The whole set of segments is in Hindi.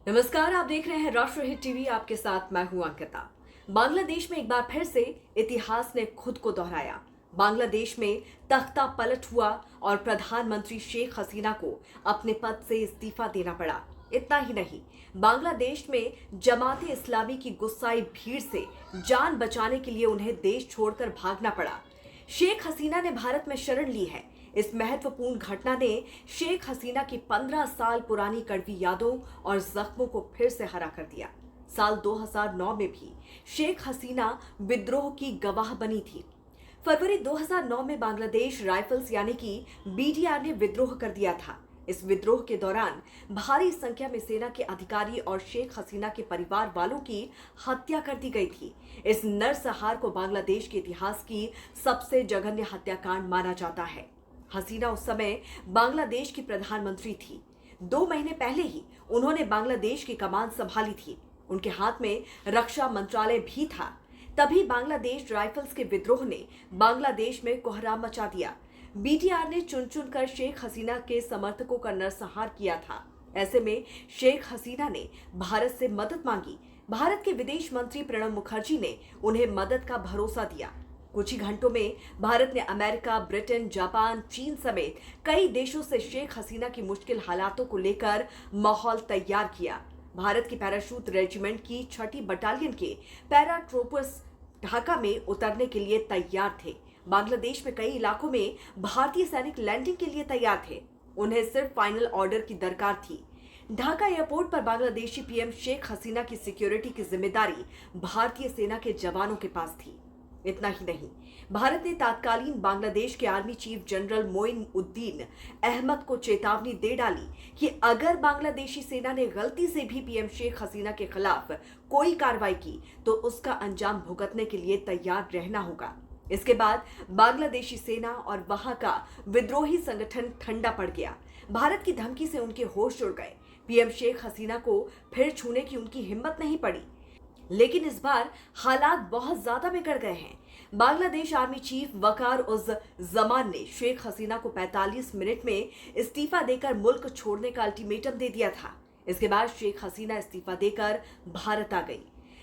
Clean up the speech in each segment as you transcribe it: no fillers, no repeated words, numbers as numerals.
नमस्कार, आप देख रहे हैं राष्ट्र हिट टीवी। आपके साथ मैं हूं अंकिता। बांग्लादेश में एक बार फिर से इतिहास ने खुद को दोहराया। बांग्लादेश में तख्ता पलट हुआ और प्रधानमंत्री शेख हसीना को अपने पद से इस्तीफा देना पड़ा। इतना ही नहीं, बांग्लादेश में जमाते इस्लामी की गुस्साई भीड़ से जान बचाने के लिए उन्हें देश छोड़कर भागना पड़ा। शेख हसीना ने भारत में शरण ली है। इस महत्वपूर्ण घटना ने शेख हसीना की 15 साल पुरानी कड़वी यादों और जख्मों को फिर से हरा कर दिया। साल 2009 में भी शेख हसीना विद्रोह की गवाह बनी थी। फरवरी 2009 में बांग्लादेश राइफल्स यानी कि बीडीआर ने विद्रोह कर दिया था। इस विद्रोह के दौरान भारी संख्या में सेना के अधिकारी और शेख हसीना के परिवार वालों की हत्या कर दी गई थी। इस नरसंहार को बांग्लादेश के इतिहास की सबसे जघन्य हत्याकांड माना जाता है। हसीना उस समय बांग्लादेश की प्रधानमंत्री थी। 2 महीने पहले ही उन्होंने बांग्लादेश की कमान संभाली थी। उनके हाथ में रक्षा मंत्रालय भी था। तभी बांग्लादेश राइफल्स के विद्रोह ने बांग्लादेश में कोहराम मचा दिया। बीटीआर ने चुन चुन कर शेख हसीना के समर्थकों का नरसंहार किया था। ऐसे में शेख हसीना ने भारत से मदद मांगी। भारत के विदेश मंत्री प्रणब मुखर्जी ने उन्हें मदद का भरोसा दिया। कुछ ही घंटों में भारत ने अमेरिका, ब्रिटेन, जापान, चीन समेत कई देशों से शेख हसीना की मुश्किल हालातों को लेकर माहौल तैयार किया। भारत की पैराशूट रेजिमेंट की 6ठी बटालियन के पैराट्रूपर्स ढाका में उतरने के लिए तैयार थे। बांग्लादेश में कई इलाकों में भारतीय सैनिक लैंडिंग के लिए तैयार थे। उन्हें सिर्फ फाइनल ऑर्डर की दरकार थी। ढाका एयरपोर्ट पर बांग्लादेशी पीएम शेख हसीना की सिक्योरिटी की जिम्मेदारी भारतीय सेना के जवानों के पास थी। इतना ही नहीं, भारत ने तत्कालीन बांग्लादेश के army chief general Moin Uddin Ahmed को चेतावनी दे डाली कि अगर बांग्लादेशी सेना ने गलती से भी पीएम शेख हसीना के खिलाफ कोई कार्रवाई की तो उसका अंजाम भुगतने के लिए तैयार रहना होगा। इसके बाद बांग्लादेशी सेना और वहां का विद्रोही संगठन ठंडा पड़ गया। भारत की धमकी से उनके होश उड़ गए। पीएम शेख हसीना को फिर छूने की उनकी हिम्मत नहीं पड़ी। लेकिन इस बार हालात बहुत ज्यादा बिगड़ गए हैं। बांग्लादेश आर्मी चीफ वकार उज जमान ने शेख हसीना को 45 मिनट में इस्तीफा देकर मुल्क छोड़ने का अल्टीमेटम दे दिया था। इसके बाद शेख हसीना इस्तीफा देकर भारत आ गई।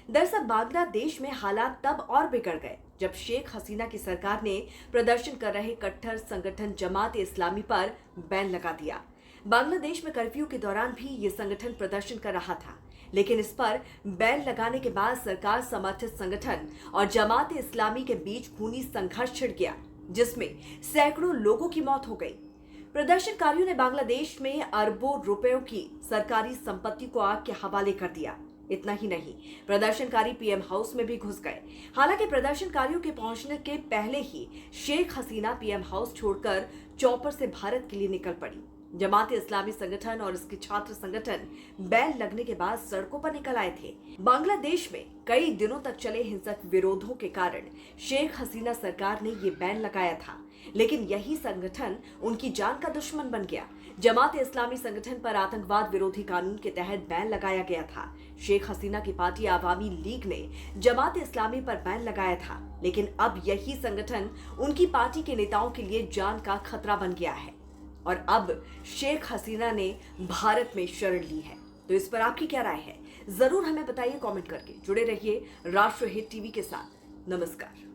दरअसल बांग्लादेश में हालात तब और बिगड़ गए जब शेख हसीना की सरकार ने प्रदर्शन कर रहे कट्टर संगठन जमात इस्लामी पर बैन लगा दिया। बांग्लादेश में कर्फ्यू के दौरान भी ये संगठन प्रदर्शन कर रहा था, लेकिन इस पर बैन लगाने के बाद सरकार समर्थित संगठन और जमात इस्लामी के बीच खूनी संघर्ष छिड़ गया, जिसमें सैकड़ों लोगों की मौत हो गई। प्रदर्शनकारियों ने बांग्लादेश में अरबों रुपयों की सरकारी संपत्ति को आग के हवाले कर दिया। इतना ही नहीं, प्रदर्शनकारी पीएम हाउस में भी घुस गए। हालांकि प्रदर्शनकारियों के पहुंचने के पहले ही शेख हसीना पीएम हाउस छोड़कर चौपर से भारत के लिए निकल पड़ी। जमात इस्लामी संगठन और इसके छात्र संगठन बैन लगने के बाद सड़कों पर निकल आए थे। बांग्लादेश में कई दिनों तक चले हिंसक विरोधों के कारण शेख हसीना सरकार ने ये बैन लगाया था, लेकिन यही संगठन उनकी जान का दुश्मन बन गया। जमात इस्लामी संगठन पर आतंकवाद विरोधी कानून के तहत बैन लगाया गया था। शेख हसीना की पार्टी आवामी लीग ने जमात इस्लामी पर बैन लगाया था, लेकिन अब यही संगठन उनकी पार्टी के नेताओं के लिए जान का खतरा बन गया है और अब शेख हसीना ने भारत में शरण ली है। तो इस पर आपकी क्या राय है, जरूर हमें बताइए कमेंट करके। जुड़े रहिए राष्ट्र हिट टीवी के साथ। नमस्कार।